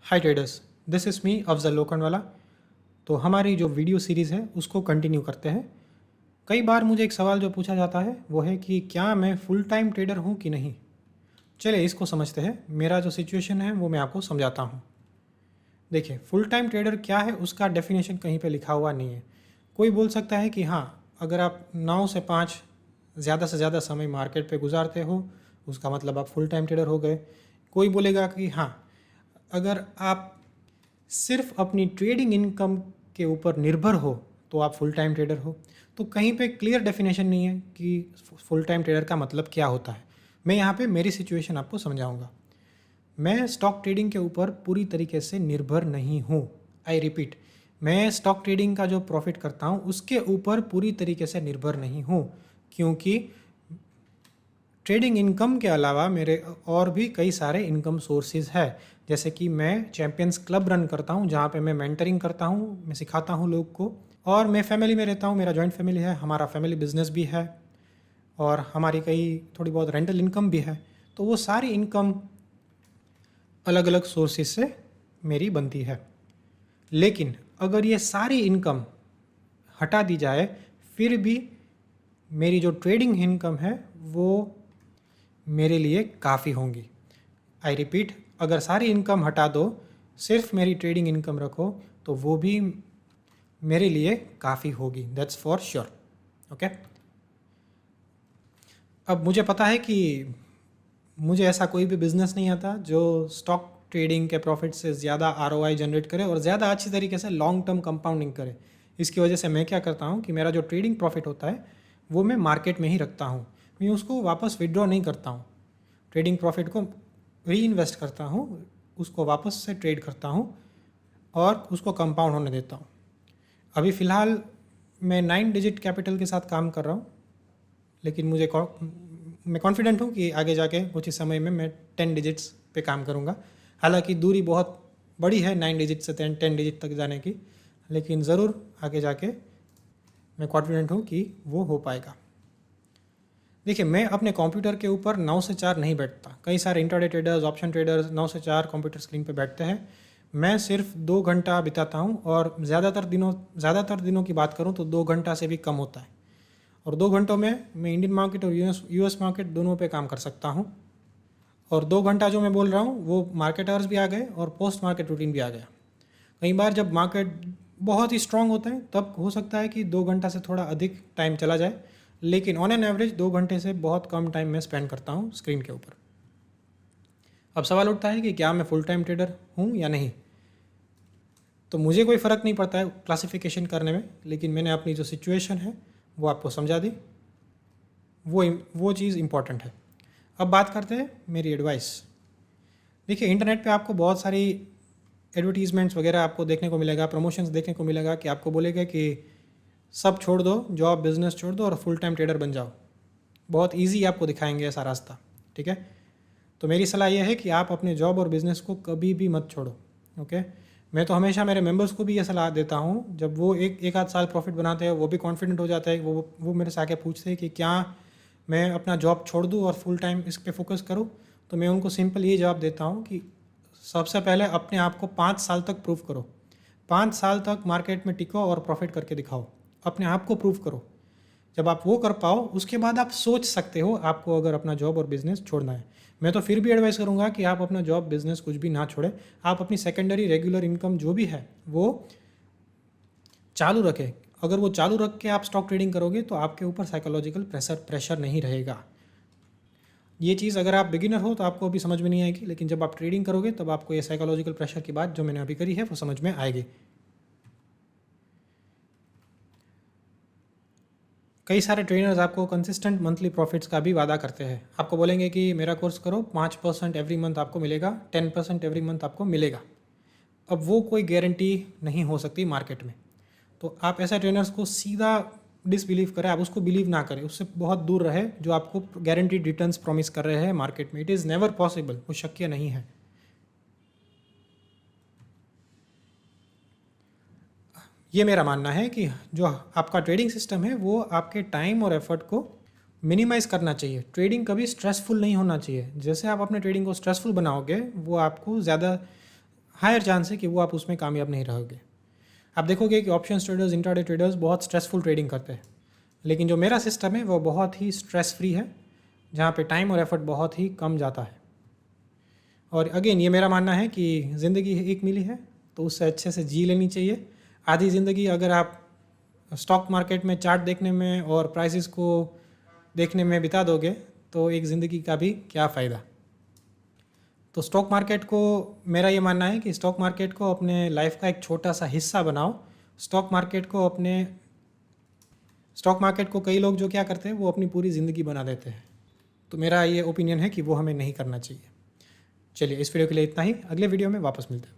Hi traders, this is me Afzal Lokhandwala. तो हमारी जो वीडियो सीरीज़ है उसको कंटिन्यू करते हैं। कई बार मुझे एक सवाल जो पूछा जाता है वो है कि क्या मैं फुल टाइम ट्रेडर हूँ कि नहीं। चलिए इसको समझते हैं। मेरा जो सिचुएशन है वो मैं आपको समझाता हूँ। देखिए, फुल टाइम ट्रेडर क्या है उसका डेफिनेशन कहीं पे लिखा हुआ नहीं है। कोई बोल सकता है कि हाँ, अगर आप 9 से 5 ज़्यादा से ज़्यादा समय मार्केट पे गुजारते हो उसका मतलब आप फुल टाइम ट्रेडर हो गए। कोई बोलेगा कि हाँ, अगर आप सिर्फ अपनी ट्रेडिंग इनकम के ऊपर निर्भर हो तो आप फुल टाइम ट्रेडर हो। तो कहीं पे क्लियर डेफिनेशन नहीं है कि फुल टाइम ट्रेडर का मतलब क्या होता है। मैं यहाँ पे मेरी सिचुएशन आपको समझाऊंगा। मैं स्टॉक ट्रेडिंग के ऊपर पूरी तरीके से निर्भर नहीं हूँ। आई रिपीट, मैं स्टॉक ट्रेडिंग का जो प्रॉफिट करता हूँ उसके ऊपर पूरी तरीके से निर्भर नहीं हूँ, क्योंकि ट्रेडिंग इनकम के अलावा मेरे और भी कई सारे इनकम सोर्सेज है। जैसे कि मैं चैम्पियंस क्लब रन करता हूँ जहाँ पे मैं मेंटरिंग करता हूँ, मैं सिखाता हूँ लोग को। और मैं फैमिली में रहता हूँ, मेरा जॉइंट फैमिली है, हमारा फैमिली बिजनेस भी है और हमारी कई थोड़ी बहुत रेंटल इनकम भी है। तो वो सारी इनकम अलग अलग सोर्सेज से मेरी बनती है। लेकिन अगर ये सारी इनकम हटा दी जाए फिर भी मेरी जो ट्रेडिंग इनकम है वो मेरे लिए काफ़ी होंगी। आई रिपीट, अगर सारी इनकम हटा दो, सिर्फ मेरी ट्रेडिंग इनकम रखो तो वो भी मेरे लिए काफ़ी होगी, दैट्स फॉर श्योर। ओके, अब मुझे पता है कि मुझे ऐसा कोई भी बिजनेस नहीं आता जो स्टॉक ट्रेडिंग के प्रॉफिट से ज़्यादा आरओआई जनरेट करे और ज़्यादा अच्छी तरीके से लॉन्ग टर्म कंपाउंडिंग करे। इसकी वजह से मैं क्या करता हूँ कि मेरा जो ट्रेडिंग प्रॉफिट होता है वो मैं मार्केट में ही रखता हूँ। मैं उसको वापस विड्रॉ नहीं करता हूँ। ट्रेडिंग प्रॉफिट को री इन्वेस्ट करता हूँ, उसको वापस से ट्रेड करता हूँ और उसको कंपाउंड होने देता हूँ। अभी फ़िलहाल मैं 9 डिजिट कैपिटल के साथ काम कर रहा हूँ, लेकिन मैं कॉन्फिडेंट हूँ कि आगे जाके कुछ ही समय में मैं 10 डिजिट्स पे काम करूँगा। हालांकि दूरी बहुत बड़ी है 9 डिजिट से 10 डिजिट तक जाने की, लेकिन ज़रूर आगे जाके मैं कॉन्फिडेंट हूँ कि वो हो पाएगा। देखिए, मैं अपने कंप्यूटर के ऊपर 9 से 4 नहीं बैठता। कई सारे इंट्राडे ट्रेडर्स, ऑप्शन ट्रेडर्स 9 से 4 कंप्यूटर स्क्रीन पे बैठते हैं। मैं सिर्फ 2 घंटा बिताता हूँ और ज़्यादातर दिनों की बात करूँ तो 2 घंटा से भी कम होता है। और 2 घंटों में मैं इंडियन मार्केट और यूएस मार्केट दोनों पे काम कर सकता हूँ। और 2 घंटा जो मैं बोल रहा हूँ वो मार्केट आवर्स भी आ गए और पोस्ट मार्केट रूटीन भी आ गया। कई बार जब मार्केट बहुत ही स्ट्रांग होता है तब हो सकता है कि 2 घंटा से थोड़ा अधिक टाइम चला जाए, लेकिन ऑन एन एवरेज 2 घंटे से बहुत कम टाइम मैं स्पेंड करता हूँ स्क्रीन के ऊपर। अब सवाल उठता है कि क्या मैं फुल टाइम ट्रेडर हूँ या नहीं। तो मुझे कोई फ़र्क नहीं पड़ता है क्लासिफिकेशन करने में, लेकिन मैंने अपनी जो सिचुएशन है वो आपको समझा दी। वो चीज़ इम्पॉर्टेंट है। अब बात करते हैं मेरी एडवाइस। देखिए, इंटरनेट पे आपको बहुत सारी एडवर्टीज़मेंट्स वगैरह आपको देखने को मिलेगा, प्रमोशंस देखने को मिलेगा कि आपको बोलेगा कि सब छोड़ दो, जॉब बिजनेस छोड़ दो और फुल टाइम ट्रेडर बन जाओ। बहुत इजी आपको दिखाएंगे ऐसा रास्ता, ठीक है। तो मेरी सलाह यह है कि आप अपने जॉब और बिज़नेस को कभी भी मत छोड़ो। ओके, मैं तो हमेशा मेरे मेंबर्स को भी ये सलाह देता हूँ, जब वो एक आध साल प्रॉफिट बनाते हैं वो भी कॉन्फिडेंट हो जाता है। वो मेरे से आके पूछते हैं कि क्या मैं अपना जॉब छोड़ दूँ और फुल टाइम इस पर फोकस करूँ। तो मैं उनको सिंपल ये जवाब देता हूँ कि सबसे पहले अपने आप को 5 साल तक प्रूव करो। 5 साल तक मार्केट में टिको और प्रॉफिट करके दिखाओ, अपने आप को प्रूव करो। जब आप वो कर पाओ उसके बाद आप सोच सकते हो आपको अगर अपना जॉब और बिजनेस छोड़ना है। मैं तो फिर भी एडवाइस करूंगा कि आप अपना जॉब बिजनेस कुछ भी ना छोड़ें। आप अपनी सेकेंडरी रेगुलर इनकम जो भी है वो चालू रखें। अगर वो चालू रख के आप स्टॉक ट्रेडिंग करोगे तो आपके ऊपर साइकोलॉजिकल प्रेशर नहीं रहेगा। ये चीज़ अगर आप बिगिनर हो तो आपको अभी समझ में नहीं आएगी, लेकिन जब आप ट्रेडिंग करोगे तब आपको ये साइकोलॉजिकल प्रेशर की बात जो मैंने अभी करी है वो समझ में आएगी। कई सारे ट्रेनर्स आपको कंसिस्टेंट मंथली प्रॉफिट्स का भी वादा करते हैं। आपको बोलेंगे कि मेरा कोर्स करो, 5% एवरी मंथ आपको मिलेगा, 10% एवरी मंथ आपको मिलेगा। अब वो कोई गारंटी नहीं हो सकती मार्केट में। तो आप ऐसे ट्रेनर्स को सीधा डिसबिलीव करें, आप उसको बिलीव ना करें, उससे बहुत दूर रहे जो आपको गारंटीड रिटर्न्स प्रॉमिस कर रहे हैं मार्केट में। इट इज़ नेवर पॉसिबल, वो शक्य नहीं है। ये मेरा मानना है कि जो आपका ट्रेडिंग सिस्टम है वो आपके टाइम और एफर्ट को मिनिमाइज़ करना चाहिए। ट्रेडिंग कभी स्ट्रेसफुल नहीं होना चाहिए। जैसे आप अपने ट्रेडिंग को स्ट्रेसफुल बनाओगे वो आपको ज़्यादा हायर चांस है कि वो आप उसमें कामयाब नहीं रहोगे। आप देखोगे कि ऑप्शन ट्रेडर्स, इंट्राडे ट्रेडर्स बहुत स्ट्रेसफुल ट्रेडिंग करते हैं, लेकिन जो मेरा सिस्टम है वो बहुत ही स्ट्रेस फ्री है, जहाँ पे टाइम और एफर्ट बहुत ही कम जाता है। और अगेन ये मेरा मानना है कि ज़िंदगी एक मिली है तो उससे अच्छे से जी लेनी चाहिए। आधी ज़िंदगी अगर आप स्टॉक मार्केट में चार्ट देखने में और प्राइसेस को देखने में बिता दोगे तो एक ज़िंदगी का भी क्या फ़ायदा। तो स्टॉक मार्केट को, मेरा ये मानना है कि स्टॉक मार्केट को अपने लाइफ का एक छोटा सा हिस्सा बनाओ। स्टॉक मार्केट को कई लोग जो क्या करते हैं वो अपनी पूरी ज़िंदगी बना देते हैं। तो मेरा ये ओपिनियन है कि वो हमें नहीं करना चाहिए। चलिए, इस वीडियो के लिए इतना ही, अगले वीडियो में वापस मिलते हैं।